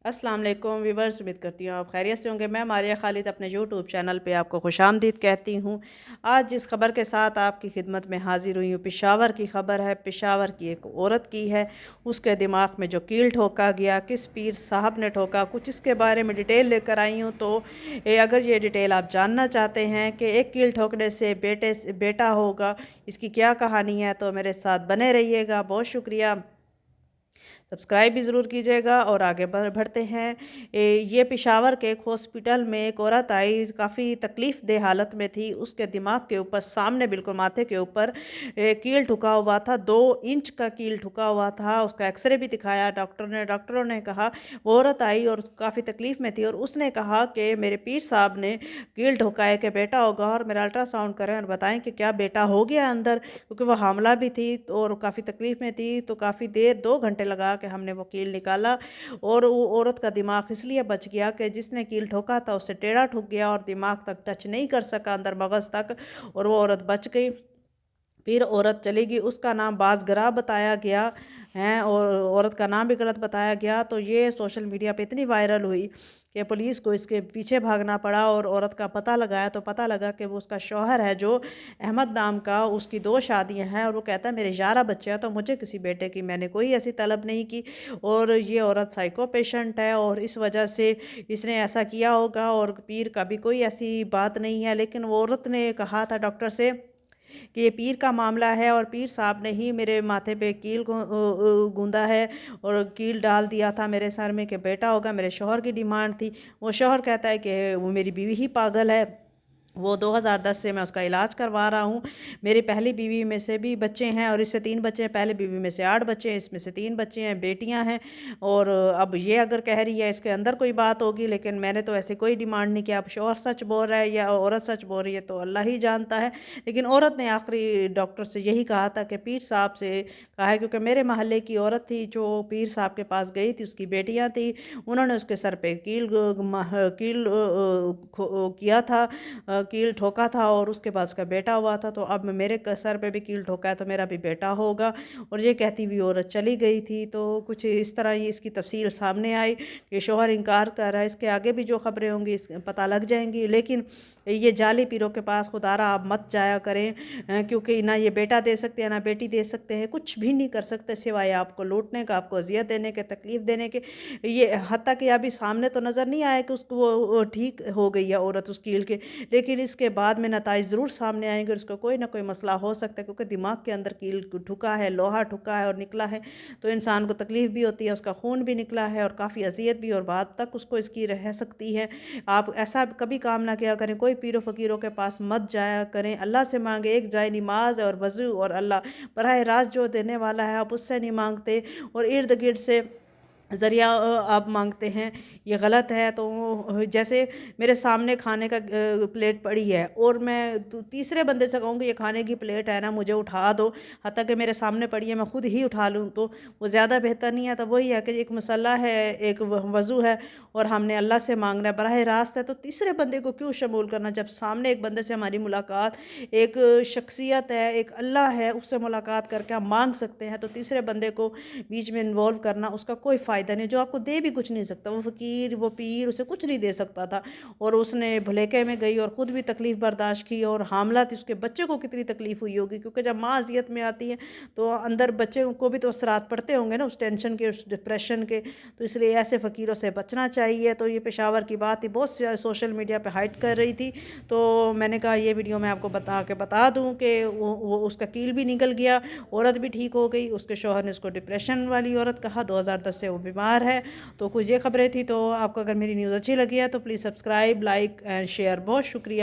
अस्सलाम वालेकुम व्यूवर्स, उम्मीद करती हूँ आप खैरियत से होंगे। मैं मारिया खालिद अपने यूट्यूब चैनल पे आपको खुशामदीद कहती हूँ। आज जिस खबर के साथ आपकी खिदमत में हाजिर हुई हूँ, पेशावर की खबर है। पेशावर की एक औरत की है, उसके दिमाग में जो कील ठोका गया, किस पीर साहब ने ठोका, कुछ इसके बारे में डिटेल लेकर आई हूँ। तो अगर ये डिटेल आप जानना चाहते हैं कि एक कील ठोकने से बेटा होगा, इसकी क्या कहानी है, तो मेरे साथ बने रहिएगा। बहुत शुक्रिया। सब्सक्राइब भी ज़रूर कीजिएगा और आगे बढ़ते हैं। ये पेशावर के एक हॉस्पिटल में एक औरत आई, काफ़ी तकलीफ़ दे हालत में थी। उसके दिमाग के ऊपर सामने बिल्कुल माथे के ऊपर कील ठुका हुआ था, 2 इंच का कील ठुका हुआ था। उसका एक्सरे भी दिखाया डॉक्टरों ने कहा। वो औरत आई और काफ़ी तकलीफ़ में थी और उसने कहा कि मेरे पीर साहब ने कील ठुका है कि बेटा होगा, और मेरा अल्ट्रासाउंड करें और बताएं कि क्या बेटा हो गया अंदर, क्योंकि वो हामला भी थी और काफ़ी तकलीफ़ में थी। तो काफ़ी देर 2 घंटे लगा कि हमने वो कील निकाला, और वो औरत का दिमाग इसलिए बच गया कि जिसने कील ठोका था उससे टेढ़ा ठुक गया और दिमाग तक टच नहीं कर सका, अंदर मगज़ तक, और वो औरत बच गई। फिर औरत चली गई। उसका नाम बाज़गरा बताया गया है और औरत का नाम भी गलत बताया गया। तो ये सोशल मीडिया पे इतनी वायरल हुई कि पुलिस को इसके पीछे भागना पड़ा और औरत का पता लगाया तो पता लगा कि वो उसका शौहर है जो अहमद नाम का, उसकी 2 शादियां हैं और वो कहता है मेरे 11 बच्चे हैं, तो मुझे किसी बेटे की मैंने कोई ऐसी तलब नहीं की। और ये औरत साइको पेशेंट है और इस वजह से इसने ऐसा किया होगा, और पीर का भी कोई ऐसी बात नहीं है। लेकिन वो औरत ने कहा था डॉक्टर से कि ये पीर का मामला है और पीर साहब ने ही मेरे माथे पे कील गूंदा है और कील डाल दिया था मेरे सर में कि बेटा होगा। मेरे शौहर की डिमांड थी। वो शौहर कहता है कि वो मेरी बीवी ही पागल है, वो 2010 से मैं उसका इलाज करवा रहा हूँ। मेरी पहली बीवी में से भी बच्चे हैं और इससे 3 बच्चे हैं। पहली बीवी में से 8 बच्चे हैं, इसमें से 3 बच्चे हैं, बेटियां हैं। और अब ये अगर कह रही है इसके अंदर कोई बात होगी, लेकिन मैंने तो ऐसे कोई डिमांड नहीं किया। अब शौहर सच बोल रहा है या औरत सच बोल रही है तो अल्लाह ही जानता है। लेकिन औरत ने आखिरी डॉक्टर से यही कहा था कि पीर साहब से कहा है, क्योंकि मेरे महल्ले की औरत थी जो पीर साहब के पास गई थी, उसकी बेटियाँ थी, उन्होंने उसके सर पे कील किया था, कील ठोका था और उसके बाद उसका बेटा हुआ था। तो अब मेरे सर पे भी कील ठोका है तो मेरा भी बेटा होगा। और ये कहती हुई औरत चली गई थी। तो कुछ इस तरह ही इसकी तफसील सामने आई कि शोहर इनकार कर रहा है। इसके आगे भी जो खबरें होंगी इस पता लग जाएंगी। लेकिन ये जाली पीरों के पास खुदारा आप मत जाया करें, क्योंकि ना ये बेटा दे सकते हैं ना बेटी दे सकते हैं, कुछ भी नहीं कर सकते सिवाय आपको लूटने का, आपको अजियत देने के, तकलीफ़ देने के। ये हत्ता कि अभी सामने तो नज़र नहीं आया कि उसको वो ठीक हो गई है औरत उस कील के, लेकिन इसके बाद में नताइज ज़रूर सामने आएंगे और उसको कोई ना कोई मसला हो सकता है, क्योंकि दिमाग के अंदर कील ठुका है, लोहा ठुका है और निकला है। तो इंसान को तकलीफ़ भी होती है, उसका खून भी निकला है और काफ़ी अजियत भी और बाद तक उसको इसकी रह सकती है। आप ऐसा कभी काम ना किया करें, कोई पीरों फ़कीरों के पास मत जाया करें। अल्लाह से मांगे, एक जाए नमाज और वज़ू और अल्लाह बराह रास्त जो देने वाला है आप उससे नहीं मांगते और इर्द गिर्द से ज़रिया आप मांगते हैं, ये गलत है। तो जैसे मेरे सामने खाने का प्लेट पड़ी है और मैं तीसरे बंदे से कहूँ कि ये खाने की प्लेट है ना, मुझे उठा दो, हत्ता कि मेरे सामने पड़ी है मैं खुद ही उठा लूँ, तो वो ज़्यादा बेहतर नहीं है। तो वही है कि एक मसला है, एक वज़ू है और हमने अल्लाह से मांगना है, बराह रास्त है, तो तीसरे बंदे को क्यों शमूल करना। जब सामने एक बंदे से हमारी मुलाकात, एक शख्सियत है, एक अल्लाह है, उससे मुलाकात करके हम मांग सकते हैं, तो तीसरे बंदे को बीच में इन्वॉल्व करना उसका कोई फ़ायदा नहीं। जो आपको दे भी कुछ नहीं सकता, वो फ़कीर, वो पीर उसे कुछ नहीं दे सकता था और उसने भुलेखे में गई और ख़ुद भी तकलीफ़ बर्दाश्त की और हामला थी। उसके बच्चे को कितनी तकलीफ़ हुई होगी, क्योंकि जब माँ अजियत में आती है तो अंदर बच्चे को भी तो असरात पड़ते होंगे ना, उस टेंशन के, उस डिप्रेशन के। तो इसलिए ऐसे फ़कीरों से बचना चाहिए। तो ये पेशावर की बात थी, बहुत सोशल मीडिया पर हाइट कर रही थी, तो मैंने कहा ये वीडियो मैं आपको बता दूँ कि वो उसका कील भी निकल गया, औरत भी ठीक हो गई। उसके शौहर ने उसको डिप्रेशन वाली औरत कहा, 2010 से वो बीमार है। तो कुछ ये खबरें थी। तो आपको अगर मेरी न्यूज़ अच्छी लगी है तो please subscribe, like and share. बहुत शुक्रिया।